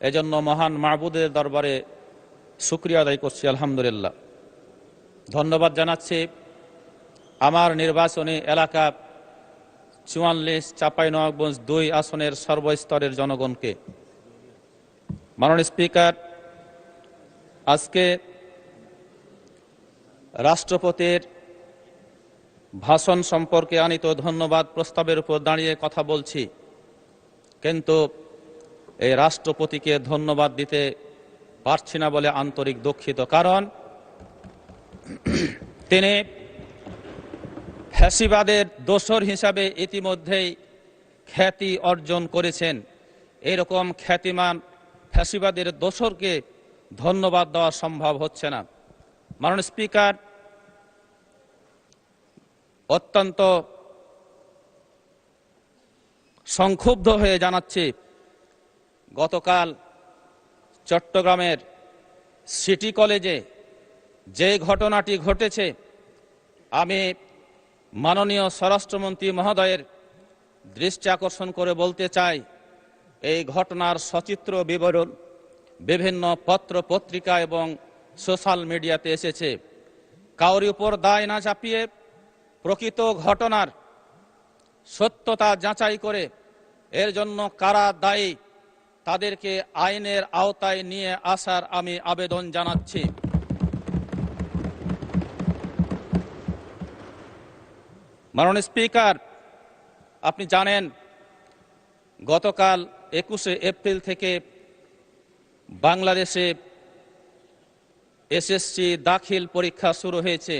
এজন্য মহান মাবুদের দরবারে শুকরিয়া আদায় করছি, আলহামদুলিল্লাহ। ধন্যবাদ জানাচ্ছি আমার নির্বাচনী এলাকা ৪৪ চাঁপাইনবাবগঞ্জ ২ আসনের সর্বস্তরের জনগণকে। মাননীয় স্পিকার, আজকে রাষ্ট্রপতির ভাষণ সম্পর্কে আনিত ধন্যবাদ প্রস্তাবের উপর দাঁড়িয়ে কথা বলছি, কিন্তু এই রাষ্ট্রপতিকে ধন্যবাদ দিতে পারছি না বলে আন্তরিক দুঃখিত। কারণ তিনি ফ্যাসিবাদের দোসর হিসাবে ইতিমধ্যেই খ্যাতি অর্জন করেছেন। এরকম খ্যাতিমান ফ্যাসিবাদের দোসরকে ধন্যবাদ দেওয়া সম্ভব হচ্ছে না। মাননীয় স্পিকার, অত্যন্ত সংক্ষুব্ধ হয়ে জানাচ্ছি, গতকাল চট্টগ্রামের সিটি কলেজে যে ঘটনাটি ঘটেছে, আমি মাননীয় স্বরাষ্ট্রমন্ত্রী মহোদয়ের দৃষ্টি আকর্ষণ করে বলতে চাই, এই ঘটনার সচিত্র বিবরণ বিভিন্ন পত্র পত্রিকা এবং সোশ্যাল মিডিয়াতে এসেছে। কাউরি উপর দায় না চাপিয়ে প্রকৃত ঘটনার সত্যতা যাচাই করে এর জন্য কারা দায়ী তাদেরকে আইনের আওতায় নিয়ে আসার আমি আবেদন জানাচ্ছি। মাননীয় স্পিকার, আপনি জানেন গতকাল ২১শে এপ্রিল থেকে বাংলাদেশে এসএসসি দাখিল পরীক্ষা শুরু হয়েছে,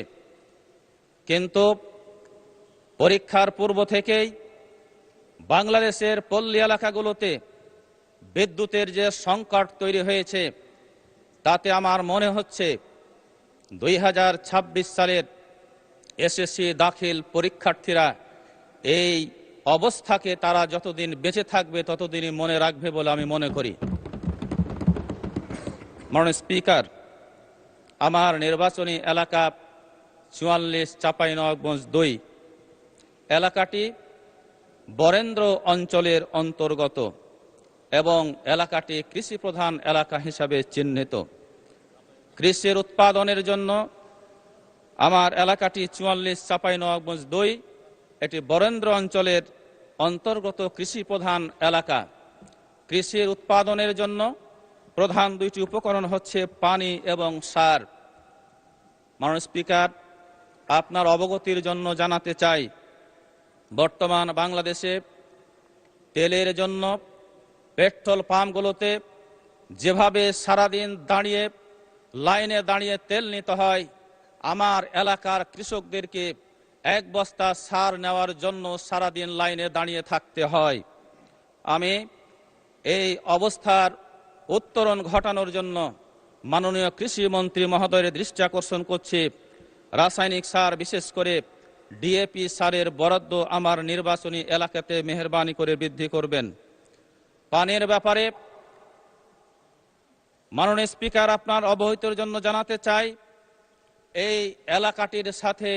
কিন্তু পরীক্ষার পূর্ব থেকেই বাংলাদেশের পল্লী এলাকাগুলোতে বিদ্যুতের যে সংকট তৈরি হয়েছে, তাতে আমার মনে হচ্ছে ২০২৬ সালের এসএসসি দাখিল পরীক্ষার্থীরা এই অবস্থাকে তারা যতদিন বেঁচে থাকবে ততদিনই মনে রাখবে বলে আমি মনে করি। মাননীয় স্পিকার, আমার নির্বাচনী এলাকা ৪৪ চাঁপাইনবাবগঞ্জ ২ এলাকাটি বরেন্দ্র অঞ্চলের অন্তর্গত এবং এলাকাটি কৃষি প্রধান এলাকা হিসাবে চিহ্নিত। কৃষির উৎপাদনের জন্য আমার এলাকাটি ৪৪ চাঁপাইনবাবগঞ্জ ২ এটি বরেন্দ্র অঞ্চলের অন্তর্গত কৃষি প্রধান এলাকা। কৃষির উৎপাদনের জন্য প্রধান দুইটি উপকরণ হচ্ছে পানি এবং সার। মাননীয় স্পিকার, আপনার অবগতির জন্য জানাতে চাই, বর্তমান বাংলাদেশে তেলের জন্য পেট্রোল পাম্পগুলোতে যেভাবে সারাদিন লাইনে দাঁড়িয়ে তেল নিতে হয়, আমার এলাকার কৃষকদেরকে এক বস্তা সার নেওয়ার জন্য সারাদিন লাইনে দাঁড়িয়ে থাকতে হয়। আমি এই অবস্থার উত্তরণ ঘটানোর জন্য মাননীয় কৃষিমন্ত্রী মহোদয়ের দৃষ্টি আকর্ষণ করছি, রাসায়নিক সার বিশেষ করে ডিএপি সারের বরাদ্দ আমার নির্বাচনী এলাকাতে মেহেরবানি করে বৃদ্ধি করবেন। পানির ব্যাপারে মাননীয় স্পিকার, আপনার অবহিতের জন্য জানাতে চাই, এই এলাকাটির সাথে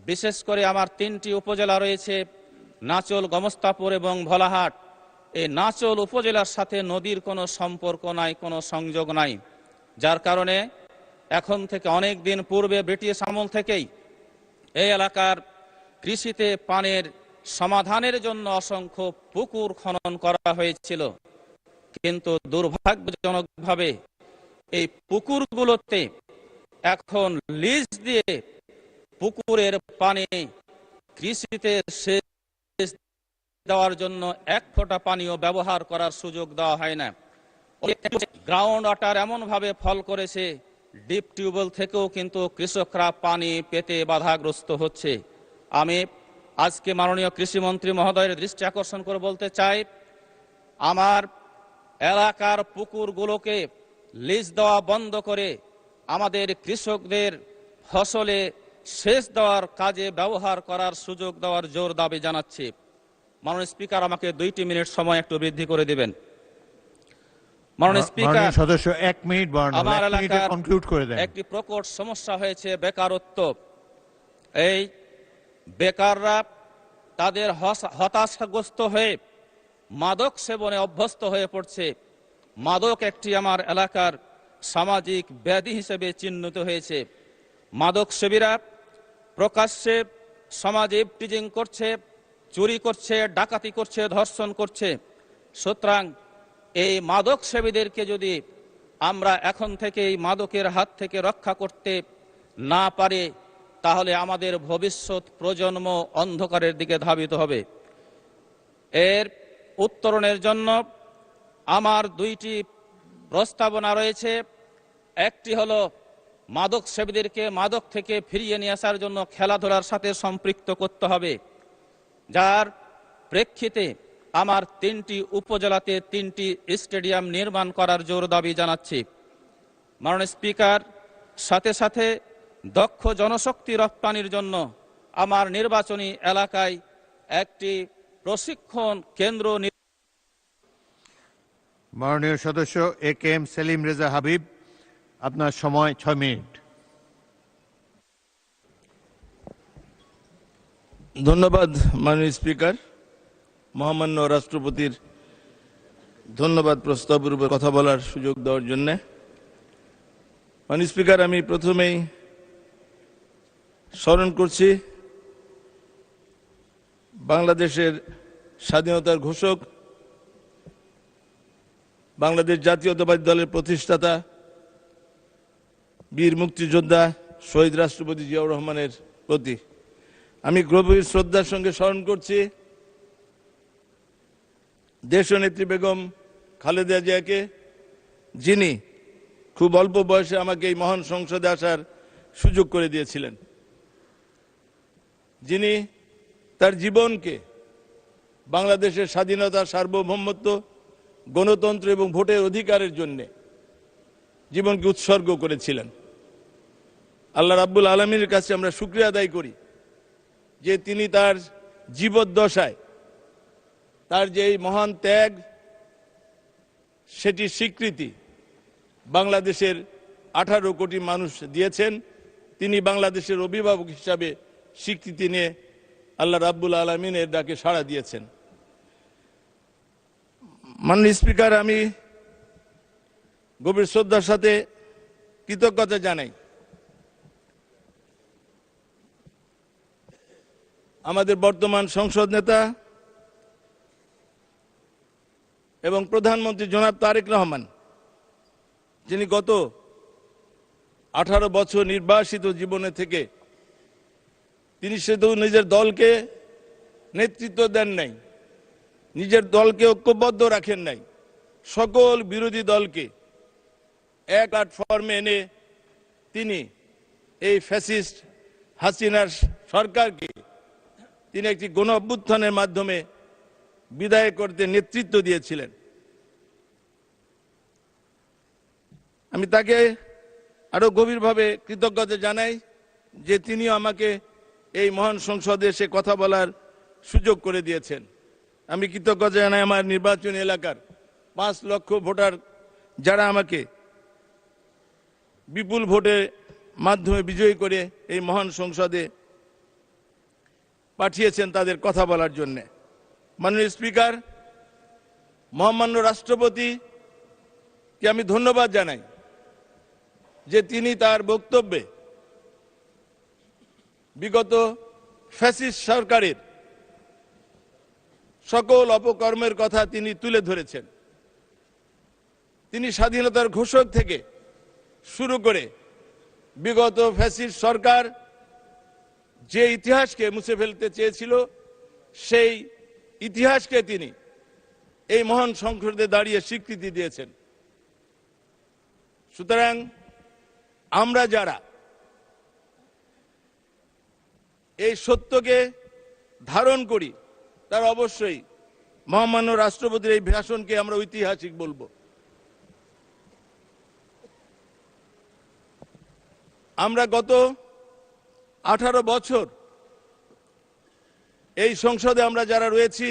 বিশেষ করে আমার ৩টি উপজেলা রয়েছে, নাচল, গমস্তাপুর এবং ভোলাহাট। এই নাচল উপজেলার সাথে নদীর কোনো সম্পর্ক নাই, কোনো সংযোগ নাই, যার কারণে এখন থেকে অনেক দিন পূর্বে ব্রিটিশ আমল থেকেই এই এলাকার কৃষিতে পানির সমাধানের জন্য অসংখ্য পুকুর খনন করা হয়েছিল, কিন্তু দুর্ভাগ্যজনকভাবে এই পুকুরগুলোতে এখন লিজ দিয়ে পুকুরের পানি কৃষিতে সেচ দেওয়ার জন্য এক ফোঁটা পানিও ব্যবহার করার সুযোগ দেওয়া হয় না। গ্রাউন্ড ওয়াটার এমন ভাবে ফল করেছে, ডিপ টিউবওয়েল থেকেও কিন্তু কৃষকরা পানি পেতে বাধাগ্রস্ত হচ্ছে। আমি আজকে মাননীয় কৃষিমন্ত্রী মহোদয়ের দৃষ্টি আকর্ষণ করে বলতে চাই, আমার এলাকার পুকুরগুলোকে লিজ দেওয়া বন্ধ করে আমাদের কৃষকদের ফসলে সেচ দেওয়ার কাজে ব্যবহার করার সুযোগ দেওয়ার জোর দাবি জানাচ্ছি। মাননীয় স্পিকার, আমাকে 2টি মিনিট সময় একটু বৃদ্ধি করে দিবেন। মাননীয় স্পিকার, সদস্য 1 মিনিট আমার এলাকার একটি প্রকট সমস্যা হয়েছে বেকারত্ব। এই বেকাররা তাদের হতাশাগ্রস্ত হয়ে মাদক সেবনে অভ্যস্ত হয়ে পড়ছে। মাদক একটি আমার এলাকার সামাজিক ব্যাধি হিসেবে চিহ্নিত হয়েছে। মাদক সেবীরা প্রকাশ্যে সমাজে ইভটিজিং করছে, চুরি করছে, ডাকাতি করছে, ধর্ষণ করছে। সুতরাং এই মাদক সেবীদেরকে যদি আমরা এখন থেকে এই মাদকের হাত থেকে রক্ষা করতে না পারি, তাহলে আমাদের ভবিষ্যৎ প্রজন্ম অন্ধকারের দিকে ধাবিত হবে। এর উত্তরণের জন্য আমার দুইটি প্রস্তাবনা রয়েছে। একটি হলো মাদক সেবীদেরকে মাদক থেকে ফিরিয়ে নিয়ে আসার জন্য খেলাধুলার সাথে সম্পৃক্ত করতে হবে, যার প্রেক্ষিতে আমার 3টি উপজেলাতে 3টি স্টেডিয়াম নির্মাণ করার জোর দাবি জানাচ্ছি। মাননীয় স্পিকার, সাথে সাথে দক্ষ জনশক্তি রপ্তানির জন্য আমার নির্বাচনী এলাকায় একটি প্রশিক্ষণ কেন্দ্র। মাননীয় সদস্য এ.কে.এম. সেলিম রেজা হাবিব, আপনার সময় 6 মিনিট। ধন্যবাদ মাননীয় স্পিকার। মহামান্য রাষ্ট্রপতির ধন্যবাদ প্রস্তাবের উপর কথা বলার সুযোগ দেওয়ার জন্য। মাননীয় স্পিকার, আমি প্রথমেই স্মরণ করছি বাংলাদেশের স্বাধীনতার ঘোষক, বাংলাদেশ জাতীয়তাবাদী দলের প্রতিষ্ঠাতা, বীর মুক্তিযোদ্ধা শহীদ রাষ্ট্রপতি জিয়াউর রহমানের প্রতি আমি গভীর শ্রদ্ধার সঙ্গে স্মরণ করছি দেশনেত্রী বেগম খালেদা জিয়াকে, যিনি খুব অল্প বয়সে আমাকে এই মহান সংসদে আসার সুযোগ করে দিয়েছিলেন, যিনি তার জীবনকে বাংলাদেশের স্বাধীনতা, সার্বভৌমত্ব, গণতন্ত্র এবং ভোটের অধিকারের জন্য জীবনকে উৎসর্গ করেছিলেন। আল্লাহ রাব্বুল আলামিনের কাছে আমরা শুকরিয়া আদায় করি যে তিনি তার জীবদ্দশায় তার যে এই মহান ত্যাগ, সেটি স্বীকৃতি বাংলাদেশের 18 কোটি মানুষ দিয়েছেন। তিনি বাংলাদেশের অভিভাবক হিসাবে স্বীকৃতি নিয়ে আল্লাহ রাব্বুল আলামিনের ডাকে সাড়া দিয়েছেন। মাননীয় স্পিকার, আমি গভীর শ্রদ্ধার সাথে কৃতজ্ঞতা জানাই আমাদের বর্তমান সংসদ নেতা এবং প্রধানমন্ত্রী জনাব তারেক রহমান, যিনি গত 18 বছর নির্বাসিত জীবনে থেকে তিনি শুধু নিজের দলকে নেতৃত্ব দেন নাই, নিজের দলকে ঐক্যবদ্ধ রাখেন নাই, সকল বিরোধী দলকে এক প্ল্যাটফর্মে এনে তিনি এই ফ্যাসিস্ট হাসিনার সরকারকে তিনি একটি গণ অভ্যুত্থানের মাধ্যমে বিদায় করতে নেতৃত্ব দিয়েছিলেন। আমি তাকে আরো গভীরভাবে কৃতজ্ঞতা জানাই যে তিনিও আমাকে এই মহান সংসদে এসে কথা বলার সুযোগ করে দিয়েছেন। আমি কৃতজ্ঞতা জানাই আমার নির্বাচনী এলাকার 5 লক্ষ ভোটার যারা আমাকে বিপুল ভোটের মাধ্যমে বিজয়ী করে এই মহান সংসদে পাঠিয়েছেন তাদের কথা বলার জন্য। মাননীয় স্পিকার, মহামান্য রাষ্ট্রপতিকে আমি ধন্যবাদ জানাই যে তিনি তার বক্তব্যে বিগত ফ্যাসিস্ট সরকারের সকল অপকর্মের কথা তিনি তুলে ধরেছেন। তিনি স্বাধীনতার ঘোষক থেকে শুরু করে বিগত ফ্যাসিস্ট সরকার যে ইতিহাসকে মুছে ফেলতে চেয়েছিল, সেই ইতিহাসকে তিনি এই মহান সংসদে দাঁড়িয়ে স্বীকৃতি দিয়েছেন। সুতরাং আমরা যারা এই সত্যকে ধারণ করি, তারা অবশ্যই মহামান্য রাষ্ট্রপতির এই ভাষণকে আমরা ঐতিহাসিক বলবো। আমরা গত 18 বছর এই সংসদে আমরা যারা রয়েছি,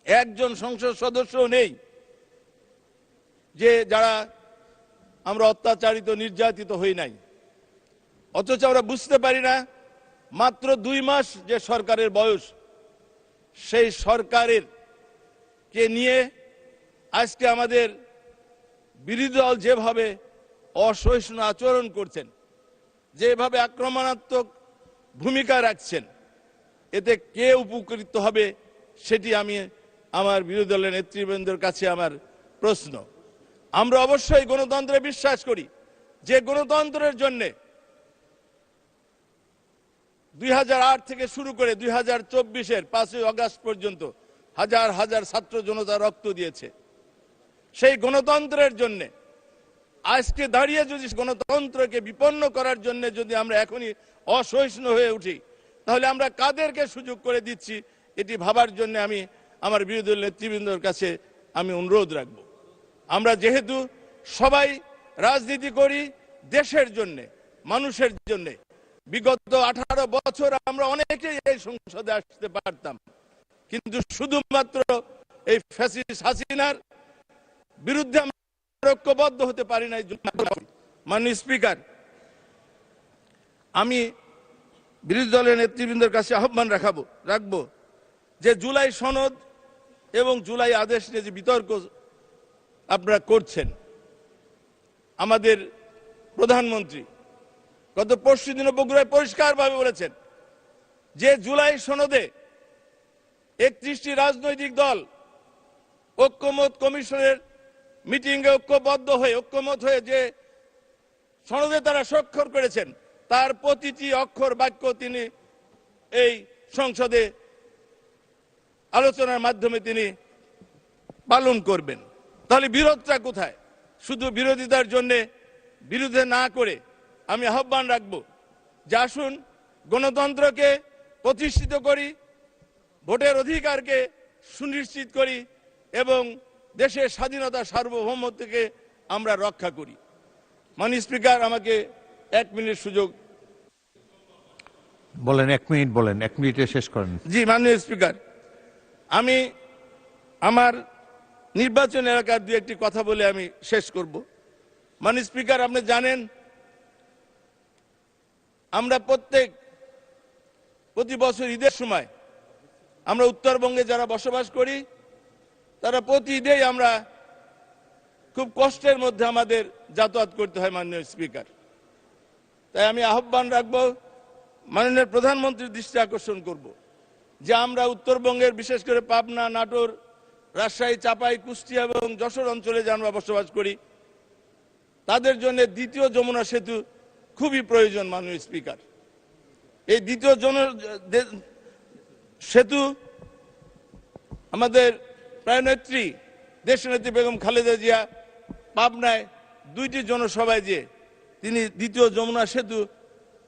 একজন সংসদ সদস্য নেই যে যারা আমরা অত্যাচারিত, নির্যাতিত হই নাই। অথচ আমরা বুঝতে পারি না, মাত্র 2 মাস যে সরকারের বয়স, সেই সরকারের কে নিয়ে আজকে আমাদের বিরোধী দল যেভাবে অসহিষ্ণু আচরণ করছেন, যেভাবে আক্রমণাত্মক ভূমিকা রাখছেন, এতে কে উপকৃত হবে সেটি আমি আমার বিরোধী দলের নেতৃবৃন্দের কাছে আমার প্রশ্ন। আমরা অবশ্যই গণতন্ত্রে বিশ্বাস করি, যে গণতন্ত্রের জন্য 2008 থেকে শুরু করে 2024-এর 5ই আগস্ট পর্যন্ত হাজার হাজার ছাত্র জনতা রক্ত দিয়েছে। সেই গণতন্ত্রের জন্য আজকে দাঁড়িয়ে যদি গণতন্ত্রকে বিপন্ন করার জন্য যদি আমরা এখনই অসহিষ্ণু হয়ে উঠি, তাহলে আমরা কাদেরকে সুযোগ করে দিচ্ছি এটি ভাবার জন্য আমি আমার বিরোধী দলের নেতৃবৃন্দের কাছে আমি অনুরোধ রাখব। আমরা যেহেতু সবাই রাজনীতি করি দেশের জন্য, মানুষের জন্য, বিগত 18 বছর আমরা অনেকেই এই সংসদে আসতে পারতাম, কিন্তু শুধুমাত্র এই ফ্যাসিস্ট হাসিনার বিরুদ্ধে আমরা ঐক্যবদ্ধ হতে পারি না। মাননীয় স্পিকার, আমি বিরোধী দলের নেতৃবৃন্দের কাছে আহ্বান রাখবো যে জুলাই সনদ এবং জুলাই আদেশ নিয়ে যে বিতর্ক আপনারা করছেন, আমাদের প্রধানমন্ত্রী গত পরশু দিন বগুড়ায় পরিষ্কারভাবে বলেছেন যে জুলাই সনদে 31টি রাজনৈতিক দল ঐক্যমত কমিশনের মিটিংয়ে ঐক্যমত হয়ে যে সনদে তারা স্বাক্ষর করেছেন, তার প্রতিটি অক্ষর বাক্য তিনি এই সংসদে আলোচনার মাধ্যমে তিনি পালন করবেন। তাহলে বিরোধটা কোথায়? শুধু বিরোধিতার জন্য বিরোধে না করে আমি আহ্বান রাখবো যে আসুন গণতন্ত্রকে প্রতিষ্ঠিত করি, ভোটের অধিকারকে সুনিশ্চিত করি এবং দেশের স্বাধীনতা সার্বভৌমত্বকে আমরা রক্ষা করি। মাননীয় স্পিকার, আমাকে 1 মিনিট সুযোগ বলেন। 1 মিনিট বলেন, 1 মিনিটে শেষ করেন। জি মাননীয় স্পিকার, আমি আমার নির্বাচন এলাকার 2-1টি কথা বলে আমি শেষ করব। মাননীয় স্পিকার, আপনি জানেন আমরা প্রতি বছর ঈদের সময় আমরা উত্তরবঙ্গে যারা বসবাস করি তারা প্রতি ঈদেই আমরা খুব কষ্টের মধ্যে আমাদের যাতায়াত করতে হয় মাননীয় স্পিকার। তাই আমি আহ্বান রাখবো, মাননীয় প্রধানমন্ত্রীর দৃষ্টি আকর্ষণ করব যে আমরা উত্তরবঙ্গের বিশেষ করে পাবনা, নাটোর, রাজশাহী, চাপাই, কুষ্টিয়া এবং যশোর অঞ্চলে যে আমরা বসবাস করি তাদের জন্য দ্বিতীয় যমুনা সেতু খুবই প্রয়োজন। মাননীয় স্পিকার, এই দ্বিতীয় সেতু আমাদের প্রায় নেত্রী দেশনেত্রী বেগম খালেদা জিয়া পাবনায় 2টি জনসভায় যে তিনি দ্বিতীয় যমুনা সেতু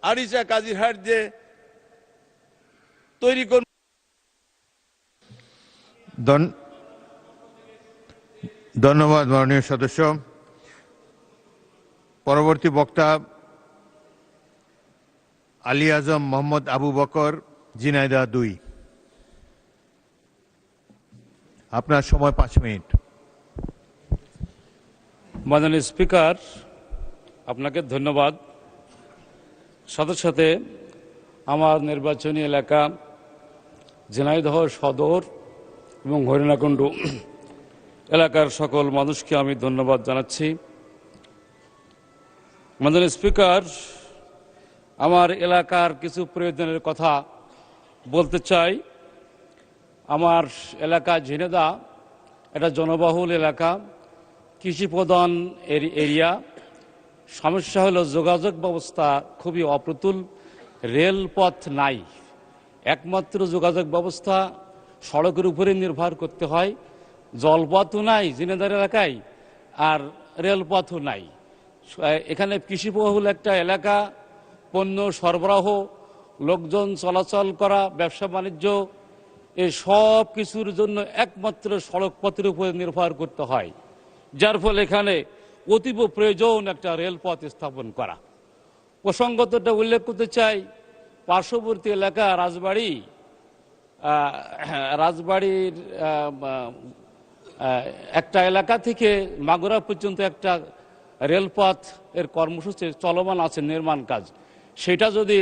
আরিচা কাজিরহাট যে তৈরি করবেন। ধন্যবাদ মাননীয় সদস্য। পরবর্তী বক্তা আলী আজম মোহাম্মদ আবু বকর, ঝিনাইদহ 2। আপনার সময় 5 মিনিট। মাননীয় স্পিকার, আপনাকে ধন্যবাদ। সাথে সাথে আমার নির্বাচনী এলাকা ঝিনাইদহ সদর এবং হরিণাকুণ্ড এলাকার সকল মানুষকে আমি ধন্যবাদ জানাচ্ছি। মাননীয় স্পিকার, আমার এলাকার কিছু প্রয়োজনের কথা বলতে চাই। আমার এলাকা ঝিনাইদহ এটা জনবহুল এলাকা, কৃষি প্রধান এরিয়া। সমস্যা হলো যোগাযোগ ব্যবস্থা খুবই অপ্রতুল, রেলপথ নাই। একমাত্র যোগাযোগ ব্যবস্থা সড়কের উপরে নির্ভর করতে হয়। জলপথও নাই ঝিনাইদহ এলাকায়, আর রেলপথও নাই। এখানে কৃষিবহুল একটা এলাকা, পণ্য সরবরাহ, লোকজন চলাচল করা, ব্যবসা বাণিজ্য, এই সব কিছুর জন্য একমাত্র সড়ক পথের উপরে নির্ভর করতে হয়, যার ফলে এখানে অতীব প্রয়োজন একটা রেলপথ স্থাপন করা। প্রসঙ্গতটা উল্লেখ করতে চাই, পার্শ্ববর্তী এলাকা রাজবাড়ির একটা এলাকা থেকে মাগুরা পর্যন্ত একটা রেলপথ এর কর্মসূচি চলমান আছে, নির্মাণ কাজ। সেটা যদি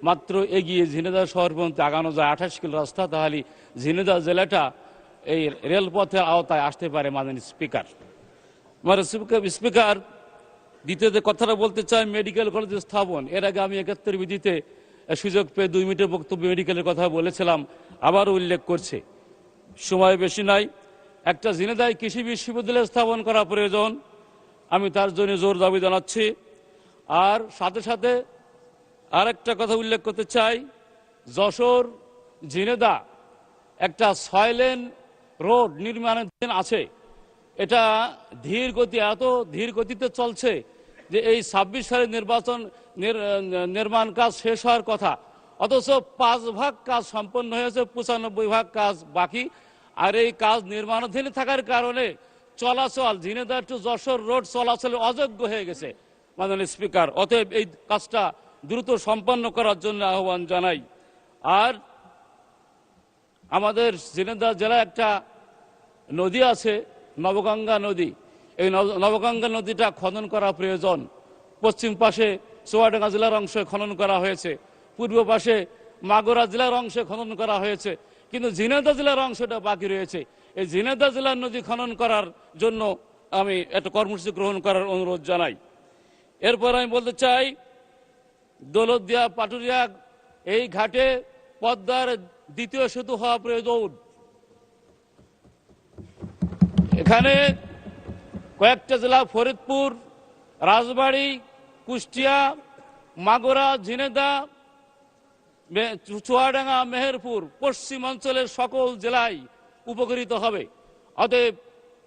মাত্র এগিয়ে ঝিনাইদহ শহর পর্যন্ত আগানো যায় 28 কিলো রাস্তা, তাহলে ঝিনাইদহ জেলাটা এই রেলপথের আওতায় আসতে পারে। মাননীয় স্পিকার, আমার স্পিকার দ্বিতীয় যে কথাটা বলতে চাই মেডিকেল কলেজের স্থাপন, এর আগে আমি 71 বিধিতে সুযোগ পেয়ে 2 মিনিটের বক্তব্য মেডিকেলের কথা বলেছিলাম, আবারও উল্লেখ করছে। সময় বেশি নাই। একটা ঝিনাইদহ কৃষি বিশ্ববিদ্যালয় স্থাপন করা প্রয়োজন, আমি তার জন্য জোর দাবি জানাচ্ছি। আর সাথে সাথে আরেকটা কথা উল্লেখ করতে চাই, যশোর ঝিনাইদহ একটা 6 লেন রোড নির্মাণাধীন আছে। এটা ধীর গতি, এত ধীর গতিতে চলছে যে এই 26 সালে নির্মাণ কাজ শেষ হওয়ার কথা, অথচ 5 ভাগ কাজ সম্পন্ন হয়েছে, 95 ভাগ কাজ বাকি। আর এই কাজ নির্মাণাধীন থাকার কারণে চলাচল ঝিনাইদহ টু যশোর রোড চলাচলে অযোগ্য হয়ে গেছে মাননীয় স্পিকার। অতএব এই কাজটা দ্রুত সম্পন্ন করার জন্য আহ্বান জানাই। আর আমাদের ঝিনাইদহ জেলায় একটা নদী আছে, নবগঙ্গা নদী। এই নবগঙ্গা নদীটা খনন করা প্রয়োজন। পশ্চিম পাশে চুয়াডাঙ্গা জেলার অংশে খনন করা হয়েছে, পূর্ব পাশে মাগুরা জেলার অংশে খনন করা হয়েছে, কিন্তু ঝিনাইদহ জেলার অংশটা বাকি রয়েছে। এই ঝিনাইদহ জেলার নদী খনন করার জন্য আমি একটা কর্মসূচি গ্রহণ করার অনুরোধ জানাই। এরপর আমি বলতে চাই, দৌলতদিয়া পাটুরিয়া এই ঘাটে পদ্মার দ্বিতীয় সেতু হওয়া প্রয়োজন। এখানে কয়েকটা জেলা, ফরিদপুর, রাজবাড়ী, কুষ্টিয়া, মাগুরা, ঝিনাইদহ, চুয়াডাঙ্গা, মেহেরপুর, পশ্চিমাঞ্চলের সকল জেলায় উপকৃত হবে। অতএব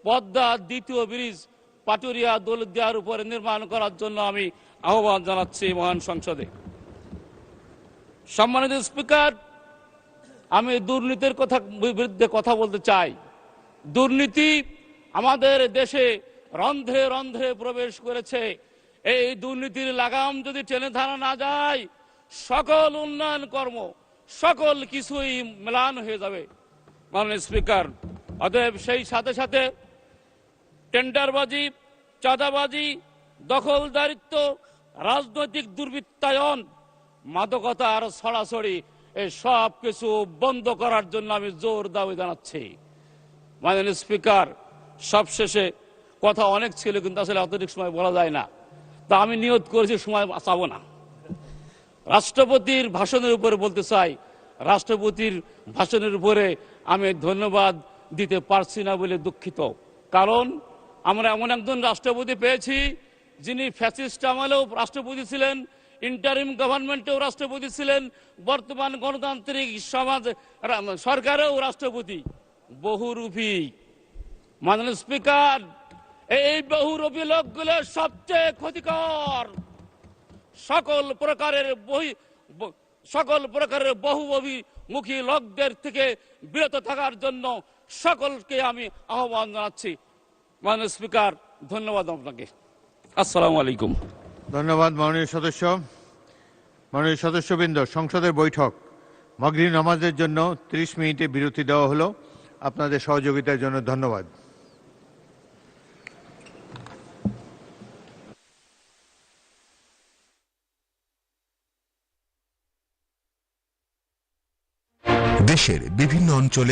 পদ্মা দ্বিতীয় ব্রিজ পাটুরিয়া দৌলতদিয়ার উপরে নির্মাণ করার জন্য আমি আহ্বান জানাচ্ছি মহান সংসদে। সম্মানিত স্পিকার, আমি দুর্নীতির বিরুদ্ধে কথা বলতে চাই। দুর্নীতি আমাদের দেশে রন্ধ্রে রন্ধ্রে প্রবেশ করেছে। এই দুর্নীতির লাগাম যদি টেনে ধরা না যায়, সকল উন্নয়ন কর্ম সকল কিছুই ম্লান হয়ে যাবে মাননীয় স্পিকার। অতএব সেই সাথে সাথে টেন্ডারবাজি, চাঁদাবাজি, দখলদারিত্ব, রাজনৈতিক দুর্বৃত্তায়ন, মাদকতা আর ছড়াছড়ি, এই সব কিছু বন্ধ করার জন্য আমি জোর দাবি জানাচ্ছি মাননীয় স্পিকার। সবশেষে কথা অনেক ছিল, কিন্তু আসলে অত্যধিক সময় বলা যায় না, তা আমি নিয়ত করেছি সময় চাবো না। রাষ্ট্রপতির ভাষণের উপরে বলতে চাই, রাষ্ট্রপতির ভাষণের উপরে আমি ধন্যবাদ দিতে পারছি না বলে দুঃখিত। কারণ আমরা এমন একজন রাষ্ট্রপতি পেয়েছি যিনি ফ্যাসিস্ট আমলেও রাষ্ট্রপতি ছিলেন, ইন্টারিম গভর্নমেন্টেও রাষ্ট্রপতি ছিলেন, বর্তমান গণতান্ত্রিক সমাজ সরকারেও রাষ্ট্রপতি, বহুরূপী। মাননীয় স্পিকার, এই বহুরূপী লোকগুলো সবচেয়ে ক্ষতিকর। সকল প্রকারের বহুমুখী লোকদের থেকে বিরত থাকার জন্য সকলকে আমি আহ্বান জানাচ্ছি। মাননীয় স্পিকার, ধন্যবাদ আপনাকে। আসসালামু আলাইকুম। ধন্যবাদ মাননীয় সদস্য। মাননীয় সদস্যবৃন্দ, সংসদের বৈঠক মাগরিব নামাজের জন্য 30 মিনিটে বিরতি দেওয়া হলো। আপনাদের সহযোগিতার জন্য ধন্যবাদ। দেশের বিভিন্ন অঞ্চলে